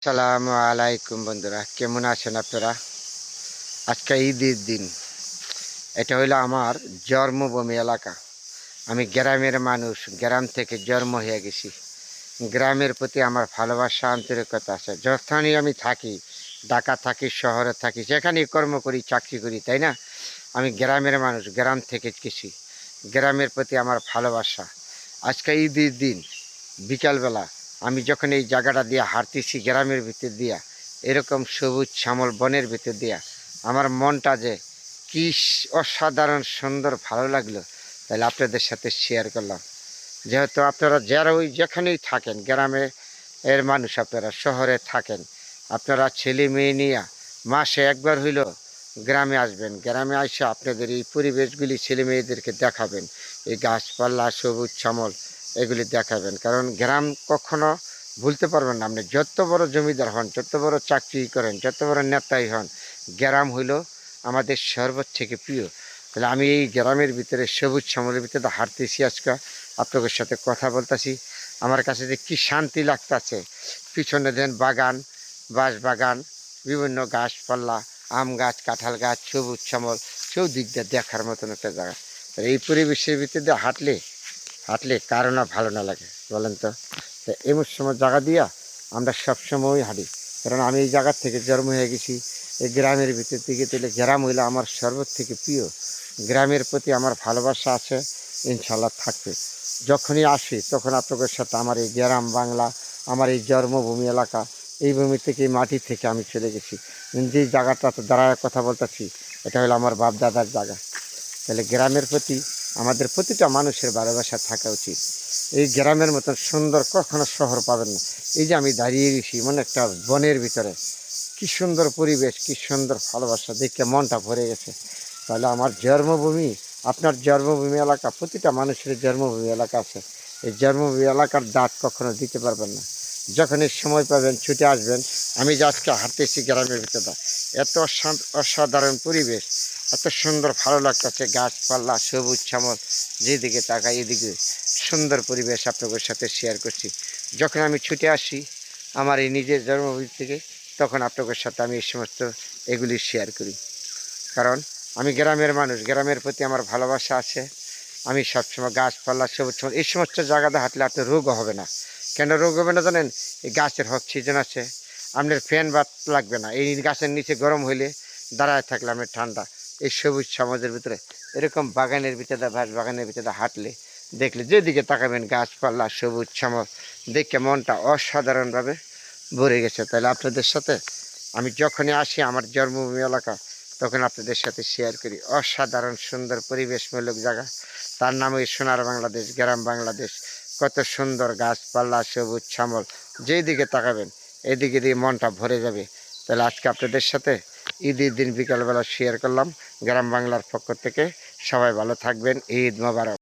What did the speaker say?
আসসালামু আলাইকুম বন্ধুরা, কেমন আছেন আপনারা? আজকে ঈদের দিন। এটা হইলো আমার জন্মভূমি এলাকা। আমি গ্রামের মানুষ, গ্রাম থেকে জন্ম হয়ে গেছি। গ্রামের প্রতি আমার ভালোবাসা আন্তরিকতা আছে। যখনই আমি থাকি, ঢাকা থাকি, শহরে থাকি, যেখানেই কর্ম করি, চাকরি করি, তাই না? আমি গ্রামের মানুষ, গ্রাম থেকে গেছি। গ্রামের প্রতি আমার ভালোবাসা। আজকে ঈদের দিন বিকালবেলা আমি যখন এই জায়গাটা দিয়ে হাঁটতেছি গ্রামের ভিতর দিয়া, এরকম সবুজ শ্যামল বনের ভিতর দিয়া আমার মনটা যে কি অসাধারণ সুন্দর ভালো লাগলো, তাহলে আপনাদের সাথে শেয়ার করলাম। যেহেতু আপনারা যারা ওই যেখানেই থাকেন, গ্রামে এর মানুষ, আপনারা শহরে থাকেন, আপনারা ছেলে মেয়ে নিয়ে মাসে একবার হইল গ্রামে আসবেন। গ্রামে এসে আপনাদের এই পরিবেশগুলি ছেলে মেয়েদেরকে দেখাবেন, এই গাছপালা সবুজ শ্যামল এগুলি দেখাবেন। কারণ গ্রাম কখনো ভুলতে পারবেন না। আপনি যত বড় জমিদার হন, যত বড় চাকরি করেন, যত বড় নেতাই হন, গ্রাম হইল আমাদের সর্বোচ্চ থেকে প্রিয়। তাহলে আমি এই গ্রামের ভিতরে সবুজ শ্যামলের ভিতরে হাঁটতেছি, আজকে আপনাদের সাথে কথা বলতেছি। আমার কাছে যে কী শান্তি লাগতেছে। পিছনে দেন বাগান, বাঁশ বাগান, বিভিন্ন গাছপালা, আম গাছ, কাঁঠাল গাছ, সবুজ শ্যামল, চৌদিক দিয়ে দেখার মতন একটা জায়গা। এই পরিবেশের ভিতরে দিয়ে হাঁটলে হাঁটলে কারো না ভালো না লাগে বলেন তো? এমন সময় জায়গা দিয়া আমরা সবসময় হাঁটি। কারণ আমি এই জায়গার থেকে জন্ম হয়ে গেছি, এই গ্রামের ভিতর থেকে। তাহলে গ্রাম হইলে আমার সর্বোচ্চ থেকে প্রিয়। গ্রামের প্রতি আমার ভালোবাসা আছে, ইনশাল্লাহ থাকবে। যখনই আসি তখন আপনাদের সাথে আমার এই গ্রাম বাংলা, আমার এই জন্মভূমি এলাকা, এই ভূমি থেকে, এই মাটি থেকে আমি চলে গেছি। যে জায়গাটাতে দাঁড়ায় কথা বলতেছি, এটা হলো আমার বাপ দাদার জায়গা। তাহলে গ্রামের প্রতি আমাদের প্রতিটা মানুষের ভালোবাসা থাকা উচিত। এই গ্রামের মতন সুন্দর কখনো শহর পাবেন না। এই যে আমি দাঁড়িয়ে গেছি মানে একটা বনের ভিতরে, কি সুন্দর পরিবেশ, কি সুন্দর ভালোবাসা, দেখে মনটা ভরে গেছে। তাহলে আমার জন্মভূমি, আপনার জন্মভূমি এলাকা, প্রতিটা মানুষের জন্মভূমি এলাকা আছে। এই জন্মভূমি এলাকার দাঁত কখনো দিতে পারবেন না। যখনই সময় পাবেন ছুটে আসবেন। আমি যে আজকে হাঁটতেছি গ্রামের ভিতরে, এত অসাধারণ পরিবেশ, এত সুন্দর ভালো লাগতেছে, গাছপালা সবুজ শ্যামল, যেদিকে তাকাই এদিকে সুন্দর পরিবেশ আপনাদের সাথে শেয়ার করছি। যখন আমি ছুটে আসি আমার এই নিজের জন্মভূমি থেকে, তখন আপনাদের সাথে আমি এই সমস্ত এগুলি শেয়ার করি। কারণ আমি গ্রামের মানুষ, গ্রামের প্রতি আমার ভালোবাসা আছে। আমি সবসময় গাছপালা সবুজ শ্যামল এই সমস্ত জায়গাতে হাঁটলে আপনার রোগও হবে না। কেন রোগ হবে না জানেন? এই গাছের অক্সিজেন আছে, আপনার ফ্যান বাত লাগবে না। এই গাছের নিচে গরম হইলে দাঁড়ায় থাকলে আপনার ঠান্ডা। এই সবুজ সমাজের ভিতরে এরকম বাগানের ভিতরে, বাঁশ বাগানের ভিতরে হাঁটলে, দেখলে যেদিকে তাকাবেন গাছপালা সবুজ শ্যামল, দেখে মনটা অসাধারণভাবে ভরে গেছে। তাহলে আপনাদের সাথে আমি যখনই আসি আমার জন্মভূমি এলাকা, তখন আপনাদের সাথে শেয়ার করি। অসাধারণ সুন্দর পরিবেশমূলক জায়গা, তার নাম ওই সোনার বাংলাদেশ, গ্রাম বাংলাদেশ। কত সুন্দর গাছপালা সবুজ শ্যামল, যেই দিকে তাকাবেন এদিকে দিয়ে মনটা ভরে যাবে। তাহলে আজকে আপনাদের সাথে ঈদের দিন বিকালবেলা শেয়ার করলাম গ্রাম বাংলার পক্ষ থেকে। সবাই ভালো থাকবেন, ঈদ মোবারক।